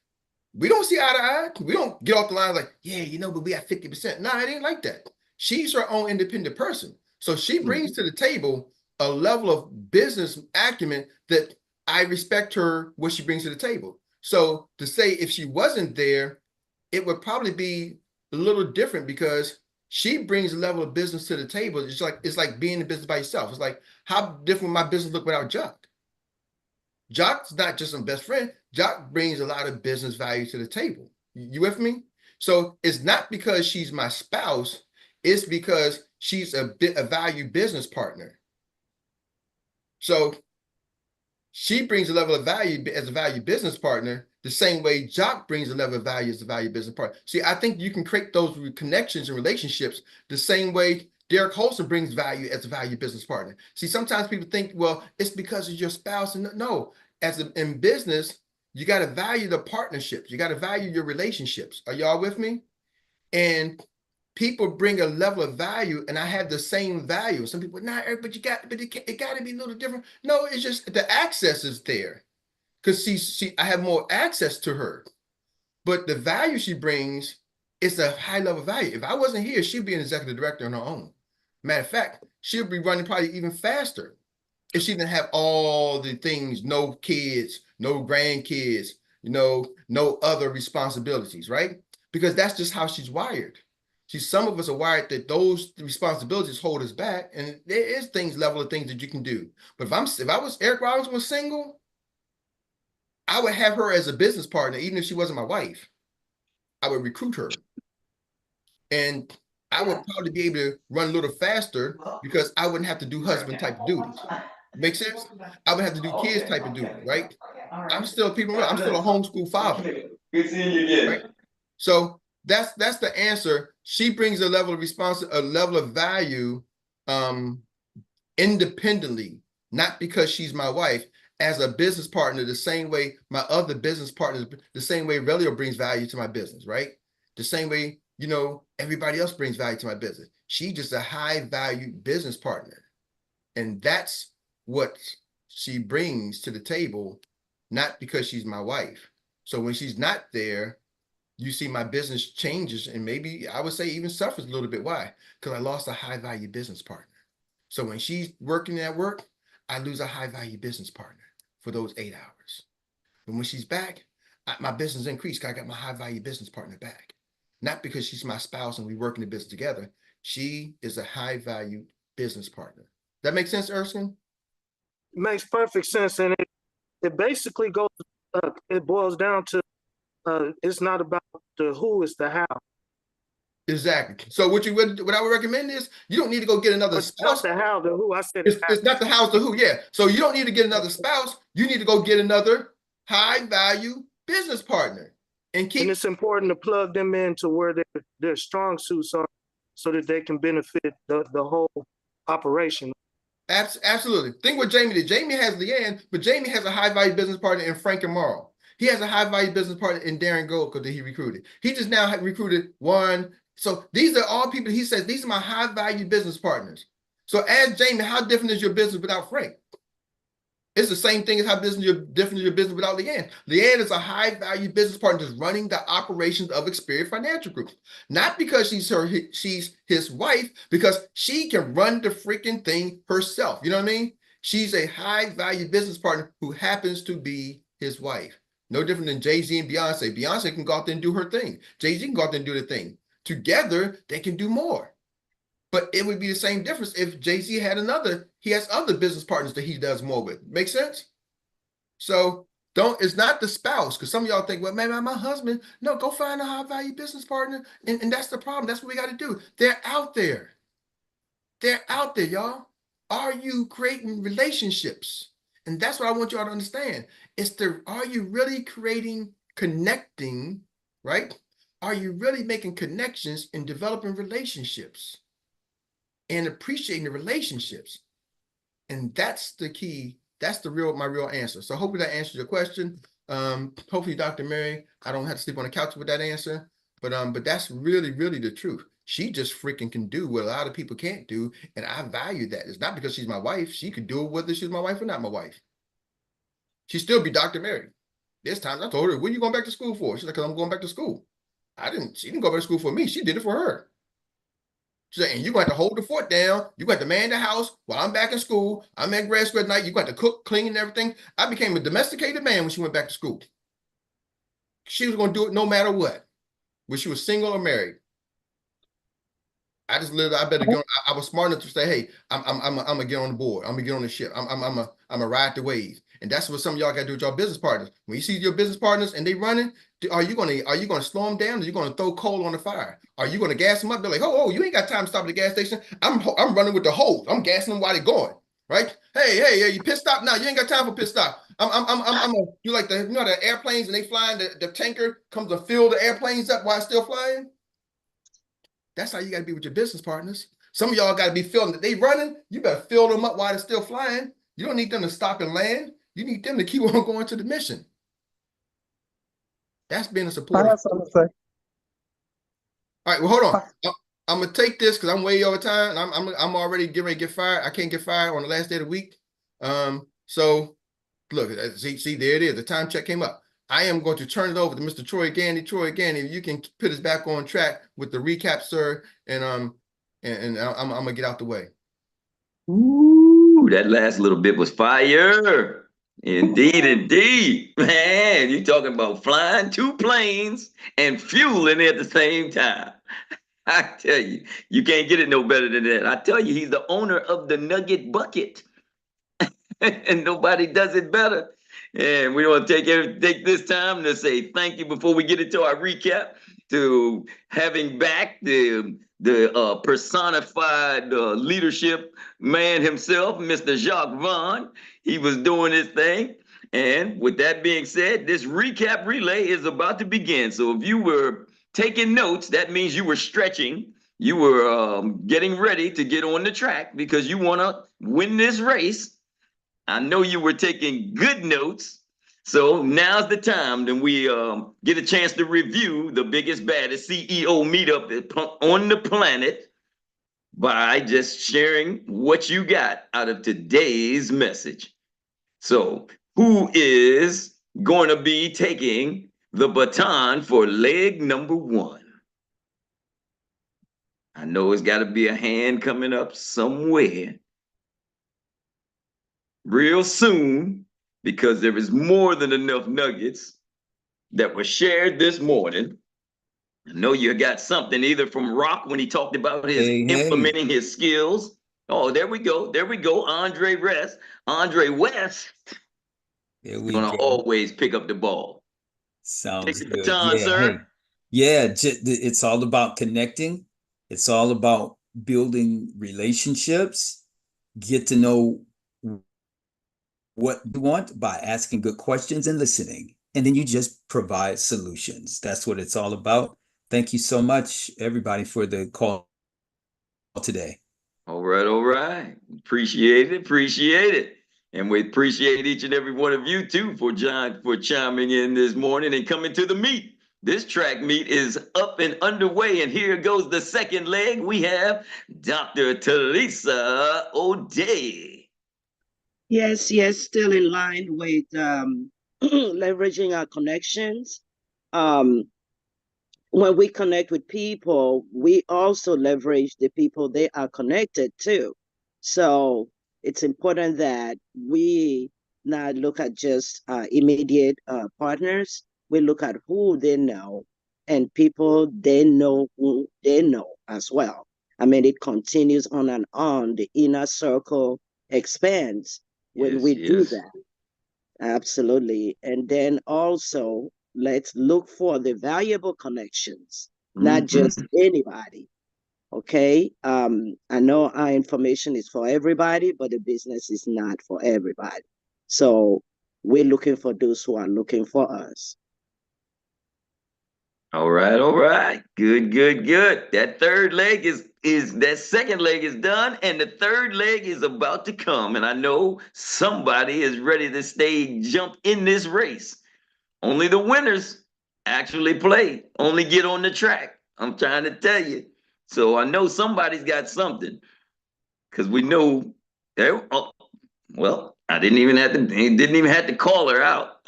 We don't see eye to eye. We don't get off the line like, yeah, but we have 50%. No, it ain't like that. She's her own independent person. So she brings to the table a level of business acumen that I respect her, what she brings to the table. So to say if she wasn't there, it would probably be a little different because she brings a level of business to the table. It's like being in business by yourself. It's like, how different would my business look without Jock? Jock's not just a best friend. Jock brings a lot of business value to the table. You with me? So it's not because she's my spouse. It's because she's a valued business partner. So she brings a level of value as a valued business partner, the same way Jock brings a level of value as a valued business partner. See, I think you can create those connections and relationships the same way Derek Holson brings value as a valued business partner. See, sometimes people think, well, it's because of your spouse. And no, in business, you got to value the partnerships. You got to value your relationships. Are y'all with me? And people bring a level of value, and I have the same value. Some people, nah, Eric, but it got to be a little different. No, it's just the access is there because I have more access to her, but the value she brings is a high level value. If I wasn't here, she'd be an executive director on her own. Matter of fact, she'll be running probably even faster if she didn't have all the things, no kids, no grandkids, no other responsibilities, right? Because that's just how she's wired. See, some of us are wired that those responsibilities hold us back, and there is level of things that you can do. But if I was Eric Robinson was single, I would have her as a business partner, even if she wasn't my wife. I would recruit her, and I would probably be able to run a little faster because I wouldn't have to do husband type of duties. Make sense? I would have to do kids type of duties, right? I'm still a homeschool father. Good seeing you again. Right? So that's the answer. She brings a level of value independently, not because she's my wife, as a business partner, the same way my other business partners, the same way Relio brings value to my business, right? The same way, everybody else brings value to my business. She's just a high value business partner. And that's what she brings to the table, not because she's my wife. So when she's not there, you see my business changes, and maybe I would say even suffers a little bit. Why? Because I lost a high value business partner. So when she's working at work, I lose a high value business partner for those 8 hours. And when she's back, my business increased because I got my high value business partner back. Not because she's my spouse and we work in the business together. She is a high value business partner. That makes sense, Erskine? Makes perfect sense, and it basically goes. It boils down to it's not about the who, it's the how. Exactly. So what I would recommend is you don't need to go get another It's not spouse. the how, the who. I said It's not the how, it's the who. Yeah. So you don't need to get another spouse. You need to go get another high value business partner and keep. And it's important to plug them into where their strong suits are, so that they can benefit the whole operation. Absolutely. Think what Jamie did. Jamie has Leanne, but Jamie has a high value business partner in Frank and Morrow. He has a high value business partner in Darren Goldco that he recruited. He just now recruited one. So these are all people he says, these are my high value business partners. So ask Jamie, how different is your business without Frank? It's the same thing as how different is your business without Leanne. Leanne is a high value business partner just running the operations of Xperts Financial Group. Not because she's his wife, because she can run the freaking thing herself. You know what I mean? She's a high value business partner who happens to be his wife. No different than Jay-Z and Beyonce. Beyonce can go out there and do her thing. Jay-Z can go out there and do the thing. Together, they can do more. But it would be the same difference if Jay-Z he has other business partners that he does more with. Make sense? So it's not the spouse, because some of y'all think, well, man, my husband. No, go find a high value business partner. And that's the problem. That's what we got to do. They're out there. They're out there, y'all. Are you creating relationships? And that's what I want y'all to understand. Are you really connecting, right? Are you really making connections and developing relationships? And appreciating the relationships. And that's the key. That's my real answer. So hopefully that answers your question. Hopefully, Dr. Mary, I don't have to sleep on the couch with that answer. But that's really, really the truth. She just freaking can do what a lot of people can't do. And I value that. It's not because she's my wife. She could do it whether she's my wife or not my wife. She'd still be Dr. Mary. This time I told her, when are you going back to school for? She's like, 'cause I'm going back to school. She didn't go back to school for me. She did it for her. She said, and you're going to have to hold the fort down. You're going to man the house while I'm back in school. I'm at grad school at night. You're going to cook, clean, and everything. I became a domesticated man when she went back to school. She was going to do it no matter what, whether she was single or married. I just lived. I better go. I was smart enough to say, "Hey, I'm gonna get on the board. I'm gonna get on the ship. I'm gonna ride the wave." And that's what some of y'all got to do with your business partners. When you see your business partners and they running, are you gonna slow them down? Or are you gonna throw coal on the fire? Are you gonna gas them up? They're like, "Oh, you ain't got time to stop at the gas station. I'm running with the hose. I'm gassing them while they're going." Right? Hey, you pit stop now? You ain't got time for pit stop. I'm you like the airplanes and they flying. The tanker comes to fill the airplanes up while it's still flying. That's how you got to be with your business partners. Some of y'all got to be feeling that they running. You better fill them up while they're still flying. You don't need them to stop and land. You need them to keep on going to the mission. That's being a supporter. I have something to say. All right, well, hold on. I'm gonna take this because I'm way over time. I'm already getting ready to get fired. I can't get fired on the last day of the week. So look, see, there it is. The time check came up. I am going to turn it over to Mr. Troy Gandy. Troy Gandy, you can put us back on track with the recap, sir. And I'm gonna get out the way. Ooh, that last little bit was fire. Indeed. Man, you talking about flying 2 planes and fueling at the same time. I tell you, you can't get it no better than that. I tell you, he's the owner of the Nugget Bucket. And nobody does it better. And we want to take this time to say thank you before we get into our recap to having back the personified leadership man himself, Mr. Jacques Vaughn. He was doing his thing. And with that being said, this recap relay is about to begin. So if you were taking notes, that means you were stretching. You were getting ready to get on the track because you want to win this race. I know you were taking good notes. So now's the time that we get a chance to review the biggest, baddest CEO meetup on the planet by just sharing what you got out of today's message. So who is going to be taking the baton for leg number 1? I know it's got to be a hand coming up somewhere real soon, because there is more than enough nuggets that was shared this morning. I know you got something either from Rock when he talked about his Hey, implementing his skills. Oh, there we go. There we go. Andre West here is we gonna go. always pick up the ball. Take Sounds the good. baton, Yeah. sir. Hey. Yeah. It's all about connecting. It's all about building relationships. Get to know what you want by asking good questions and listening. And then you just provide solutions. That's what it's all about. Thank you so much, everybody, for the call today. All right, all right. Appreciate it, appreciate it. And we appreciate each and every one of you too for chiming in this morning and coming to the meet. This track meet is up and underway, and here goes the second leg. We have Dr. Talisa O'Day. Yes, yes, still in line with leveraging our connections. Um, when we connect with people, we also leverage the people they are connected to. So it's important that we not look at just immediate partners. We look at who they know and people they know who they know as well. I mean, it continues on and on. The inner circle expands when Yes, we do yes. that. Absolutely. And then also, let's look for the valuable connections, not just anybody. Okay. I know our information is for everybody, but the business is not for everybody. So we're looking for those who are looking for us. All right, all right. Good, good, good. That third leg is that second leg is done, and the third leg is about to come. And I know somebody is ready to stay jump in this race. Only the winners actually play, only get on the track. I'm trying to tell you. So I know somebody's got something. Because we know there. Oh, well, didn't even have to call her out.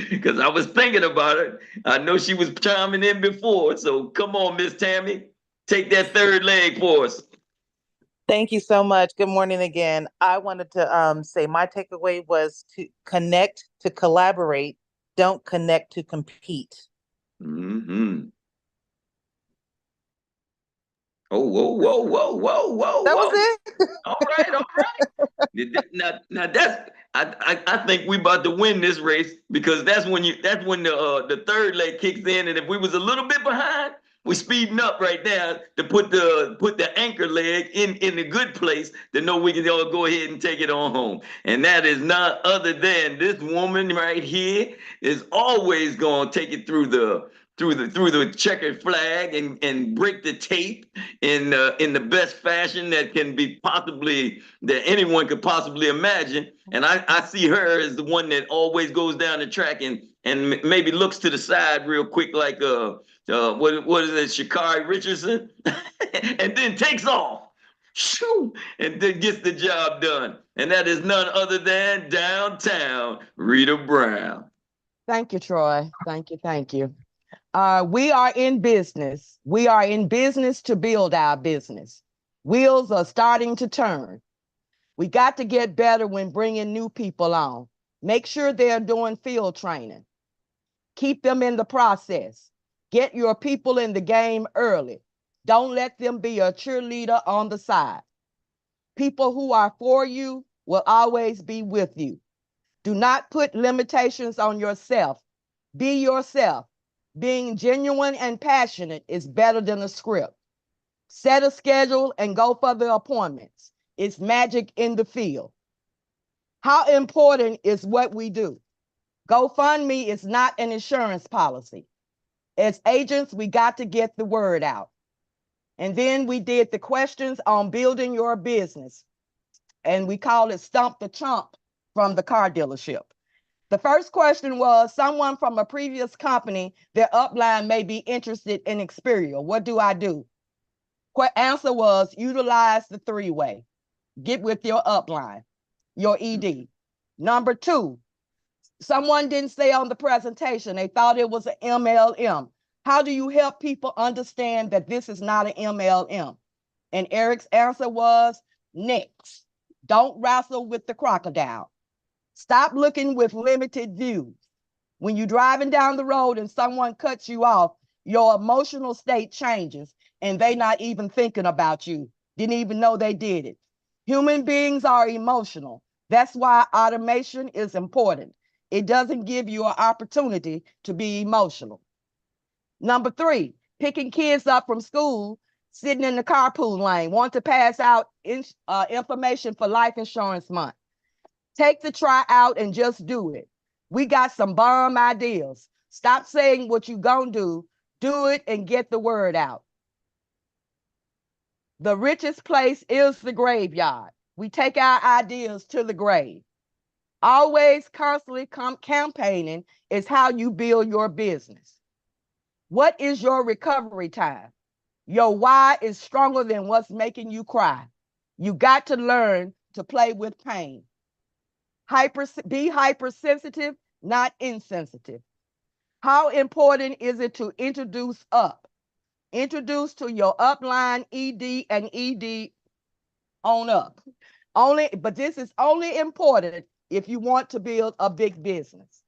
Because I was thinking about her. I know she was chiming in before. So come on, Miss Tammy, take that third leg for us. Thank you so much. Good morning again. I wanted to say my takeaway was to connect, to collaborate, don't connect to compete. Mm-hmm. Oh, whoa, whoa, whoa, whoa, whoa, That was whoa. it. All right, all right. Now that's I think we about to win this race because that's when the third leg kicks in, and if we was a little bit behind, we speeding up right now to put the anchor leg in a good place to know we can all go ahead and take it on home. And that is not other than this woman right here is always gonna take it through the checkered flag and break the tape in the best fashion that can be possibly that anyone could possibly imagine. And I see her as the one that always goes down the track and maybe looks to the side real quick like what is it, Sha'Carri Richardson, and then takes off. Shoo, and then gets the job done. And that is none other than downtown Rita Brown. Thank you, Troy. Thank you. Thank you. We are in business. We are in business to build our business. Wheels are starting to turn. We got to get better when bringing new people on. Make sure they're doing field training. Keep them in the process. Get your people in the game early. Don't let them be a cheerleader on the side. People who are for you will always be with you. Do not put limitations on yourself. Be yourself. Being genuine and passionate is better than a script. Set a schedule and go for the appointments. It's magic in the field. How important is what we do? GoFundMe is not an insurance policy. As agents, we got to get the word out. And then we did the questions on building your business. And we call it Stump the Chump from the car dealership. The first question was, someone from a previous company, their upline may be interested in Xperia. What do I do? Answer was, utilize the three-way. Get with your upline, your ED. Number two, someone didn't say on the presentation, they thought it was an MLM. How do you help people understand that this is not an MLM? And Erik's answer was, next. Don't wrestle with the crocodile. Stop looking with limited views. When you're driving down the road and someone cuts you off, your emotional state changes and they not even thinking about you. Didn't even know they did it. Human beings are emotional. That's why automation is important. It doesn't give you an opportunity to be emotional. Number 3, picking kids up from school, sitting in the carpool lane, want to pass out information for life insurance month. Take the try out and just do it. We got some bomb ideas. Stop saying what you gonna do it and get the word out. The richest place is the graveyard. We take our ideas to the grave. Always constantly campaigning is how you build your business. What is your recovery time? Your why is stronger than what's making you cry. You got to learn to play with pain. Be hypersensitive, not insensitive. How important is it to introduce up? Introduce to your upline ED and ED on up. But this is only important if you want to build a big business.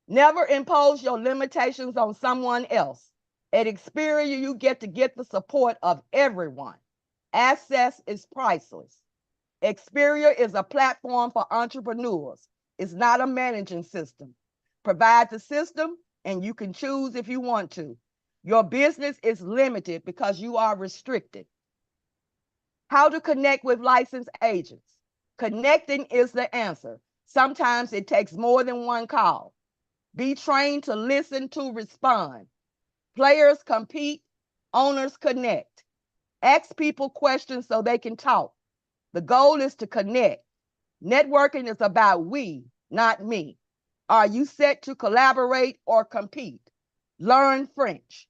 Never impose your limitations on someone else. At Xperia, you get the support of everyone. Access is priceless. Xperia is a platform for entrepreneurs. It's not a managing system. Provide the system and you can choose if you want to. Your business is limited because you are restricted. How to connect with licensed agents. Connecting is the answer. Sometimes it takes more than one call. Be trained to listen to respond. Players compete, owners connect. Ask people questions so they can talk. The goal is to connect. Networking is about we, not me. Are you set to collaborate or compete? Learn French.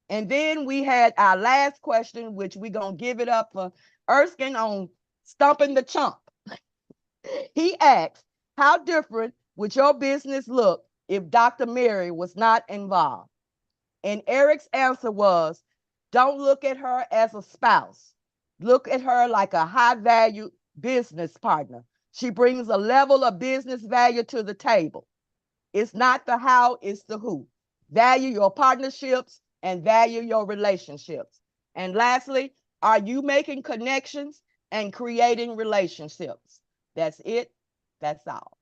And then we had our last question, which we're going to give it up for Erskine on Stumping the Chump. He asked, how different would your business look if Dr. Mary was not involved? And Erik's answer was, don't look at her as a spouse. Look at her like a high-value business partner. She brings a level of business value to the table. It's not the how, it's the who. Value your partnerships and value your relationships. And lastly, are you making connections and creating relationships? That's it. That's all.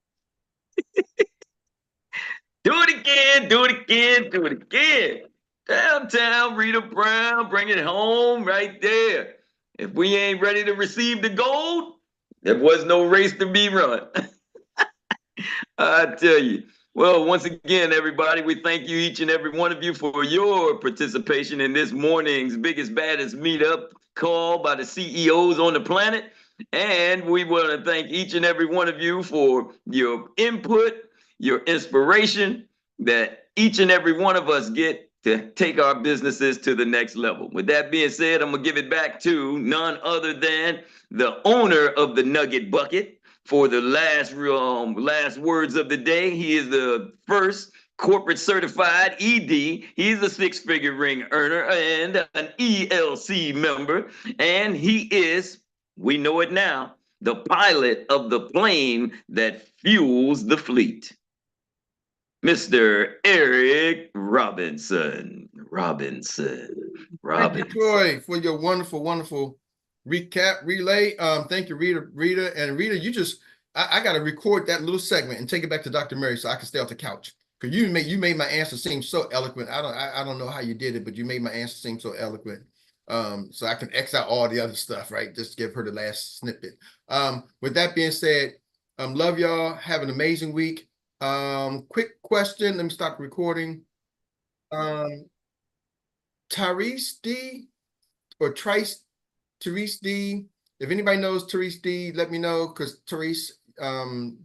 Do it again, do it again, do it again. Downtown Rita Brown, bring it home right there. If we ain't ready to receive the gold, there was no race to be run. I tell you. Well, once again, everybody, we thank you, each and every one of you, for your participation in this morning's biggest, baddest meetup call by the CEOs on the planet. And we want to thank each and every one of you for your input, your inspiration that each and every one of us get to take our businesses to the next level. With that being said, I'm going to give it back to none other than the owner of the Nugget Bucket for the last words of the day. He is the first corporate certified ED. He's a 6-figure ring earner and an ELC member. And he is, we know it now, the pilot of the plane that fuels the fleet. Mr. Erik Robinson. Thank you, Troy, for your wonderful, wonderful recap relay. Thank you, Rita. And Rita, I got to record that little segment and take it back to Dr. Mary so I can stay off the couch. Because you made my answer seem so eloquent. I don't know how you did it, but you made my answer seem so eloquent. So I can X out all the other stuff, right? Just give her the last snippet. With that being said, love y'all. Have an amazing week. Quick question. Let me stop recording. Therese D or Therese D. If anybody knows Therese D, let me know, because Therese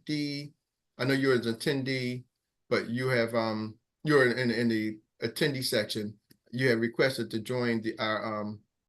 D, I know you're an attendee, but you have you're in the attendee section. You have requested to join our